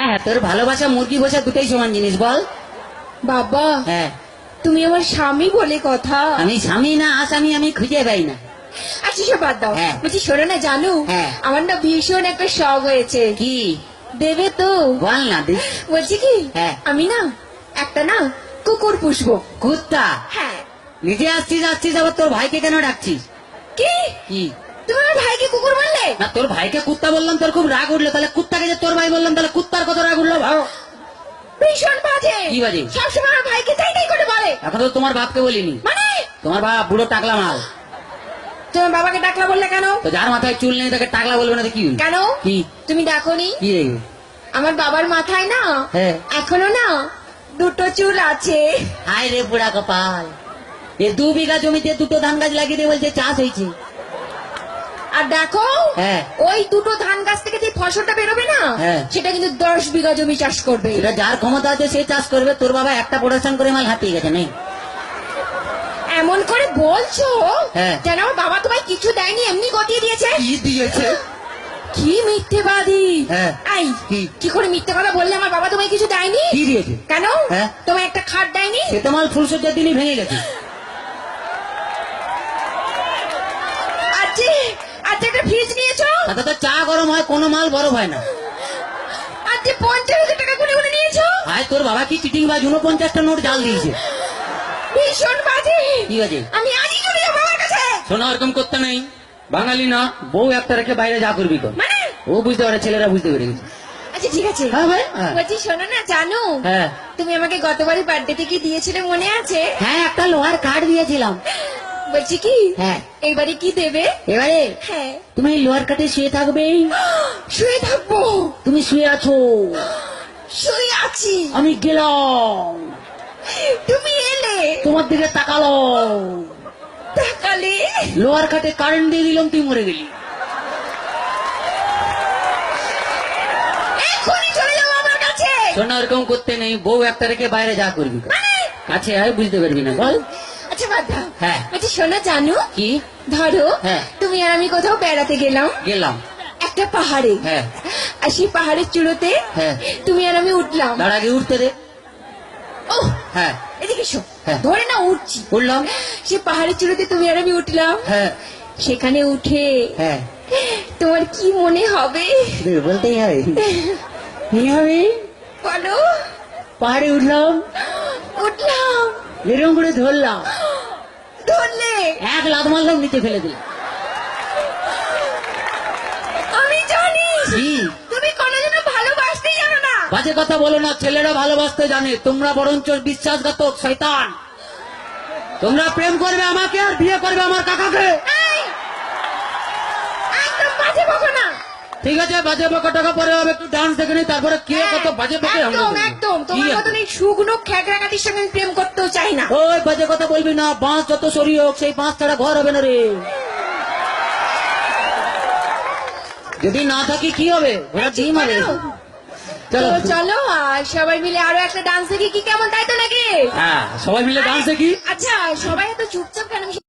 হ্যাঁ, তোর ভালোবাসা মুরগি বসা দুটোই সমান জিনিস, বল। বাবা, হ্যাঁ, তুমি আমার স্বামী বলে কথা। আমি স্বামী না আসামি আমি খুঁজে পাই না। আচ্ছা সব বাদ দাও। হ্যাঁ। বলছি শোনো না, জানো হ্যাঁ। আমার না ভীষণ একটা শখ হয়েছে। কি? দেবে তো? বল না দি। বলছি কি, হ্যাঁ। আমি না একটা না কুকুর পুষবো। কুত্তা? হ্যাঁ। নিজে আসছিস আবার তোর ভাইকে কেন ডাকছিস? কি কি? তুমি আমার ভাইকে কুকুর বললে? না, তোর ভাইকে কুত্তা বললাম তোর খুব রাগ উঠলো, তাহলে কুত্তাকে যে তোর ভাই বললাম তাহলে কুত্তার কত রাগ উঠলো ভাও। ভীষণ বাজে। কি বাজে? সবসময় আমার ভাইকে তাই তাই করে বলে। এখন তো তোমার বাপকে বলিনি। মানে তোমার বাপ বুড়ো টাকলা মাল। তোমার বাবাকে ডাকলা বললে কেন? তো যার মাথায় চুল নেই তাকে টাকলা বলবে না তো কি? কেন? কি? তুমি ডাকোনি? কি রে? আমার বাবার মাথায় না হ্যাঁ। এখনো না দুটো চুল আছে। হায় রে বুড়া কপাল, এ 2 বিঘা জমিতে দুটো ধান গাছ লাগিয়ে দিয়ে বলছে চাষ হয়েছে। আর দেখো, হ্যাঁ। ওই দুটো ধান গাছ থেকে যে ফসলটা বেরোবে না, হ্যাঁ। সেটা কিন্তু 10 বিঘা জমি চাষ করবে। এটা যার ক্ষমতা আছে সে চাষ করবে। তোর বাবা একটা প্রোডাকশন করে মাল হাতিয়ে গেছে নেই। এমন করে বলছো হ্যাঁ। যেন আমার বাবা তোমায় কিছু দেয়নি, এমনি গতিয়ে দিয়েছে। কি দিয়েছে? কি মিথ্যেবাদী! হ্যাঁ। আই, কি? কি করে মিথ্যে কথা বললে আমার বাবা তোমায় কিছু দেয়নি? কি দিয়েছে? কেন? হ্যাঁ। তোমায় একটা খাট দেয়নি? সে তো মাল ফুলসজ্জার দিনই ভেঙে গেছে। আজকে আজকে একটা ফ্রিজ নিয়েছো? তাতে তো চা গরম হয়, কোনো মাল বরফ হয় না। আজকে 50,000 টাকা গুনে গুনে নিয়েছো? ভাই তোর বাবা কি চিটিং বাজ, 49টা নোট জাল দিয়েছে। ভীষণ বাজে। কি বাজে? আমি আজই চলে যাবো বাবার কাছে। শোনা, ওরকম করতে নেই। বাঙালি না, বউ একটা রেখে বাইরে যা করবি কর। মানে ও বুঝতে পারে, ছেলেরা বুঝতে পেরে গেছে। আচ্ছা ঠিক আছে। হ্যাঁ ভাই, হ্যাঁ। বলছি শোনো না, জানো হ্যাঁ। তুমি আমাকে গতবারই বার্থডেতে কি দিয়েছিলে মনে আছে? হ্যাঁ, একটা লোহার কাঠ দিয়েছিলাম। বলছি কি, হ্যাঁ। এইবারে কি দেবে? এবারে হ্যাঁ। তুমি লোহার কাঠে শুয়ে থাকবে। শুয়ে থাকবো? তুমি শুয়ে আছো, শুয়ে আছি, আমি গেলাম, তুমি এলে, তোমার দিকে তাকালো, তাকালে, লোহার কাঠে কারেন্ট দিয়ে দিলাম, তুই মরে গেলি। এক্ষুনি চলে যাবো আমার কাছে। শোনা, ওরকম করতে নেই। বউ একটা রেখে বাইরে যা করবি কর। মানে কাছে আয়, বুঝতে পারবি না, বল। আচ্ছা বাদ দাও। হ্যাঁ। বলছি শোনো, জানো কি? ধরো হ্যাঁ। তুমি আর আমি কোথাও বেড়াতে গেলাম গেলাম। একটা পাহাড়ে। হ্যাঁ। আর সেই পাহাড়ের চূড়োতে হ্যাঁ। তুমি আর আমি উঠলাম। তার আগে উঠতে দে। ও হ্যাঁ। এদিকে এসো। হ্যাঁ। ধরে না উঠছি। উঠলাম। সেই পাহাড়ের চূড়োতে তুমি আর আমি উঠলাম। হ্যাঁ। সেখানে উঠে হ্যাঁ। তোমার কি মনে হবে? বলতেই হবে। কি হবে? বলো। পাহাড়ে উঠলাম, উঠলাম, এরকম করে ধরলাম, ধরলে, এক লাত মারলাম, নিচে ফেলে দিলাম। আমি জানি কি? তুমি কোনোদিনও ভালোবাসতেই জানো না। বাজে কথা বলো না, ছেলেরা ভালোবাসতে জানে, তোমরা বরঞ্চ বিশ্বাসঘাতক শয়তান। তোমরা প্রেম করবে আমাকে আর বিয়ে করবে আমার কাকাকে। এই, একদম বাজে বকো না। ঠিক আছে, বাজে বকা টাকা পরে হবে, একটু ডান্স দেখে নি, তারপরে কে কত বাজে বকে আমরা একদম দেখবো। একদম কি তোমার একদম? মতন এই শুকনো খেকড়াকাতির সঙ্গে আমি প্রেম করতেও চাই না। ওই বাজে কথা বলবি না, বাঁশ যত সরি হোক সেই বাঁশ ছাড়া ঘর হবে না রে। যদি না থাকি কি হবে? ঘোড়া ডিম হবে। তো চলো চলো আর সবাই মিলে আরো একটা ডান্স দেখি, কি কেমন, তাই তো নাকি? হ্যাঁ, সবাই মিলে ডান্স দেখি। আচ্ছা সবাই এত চুপচাপ কেন?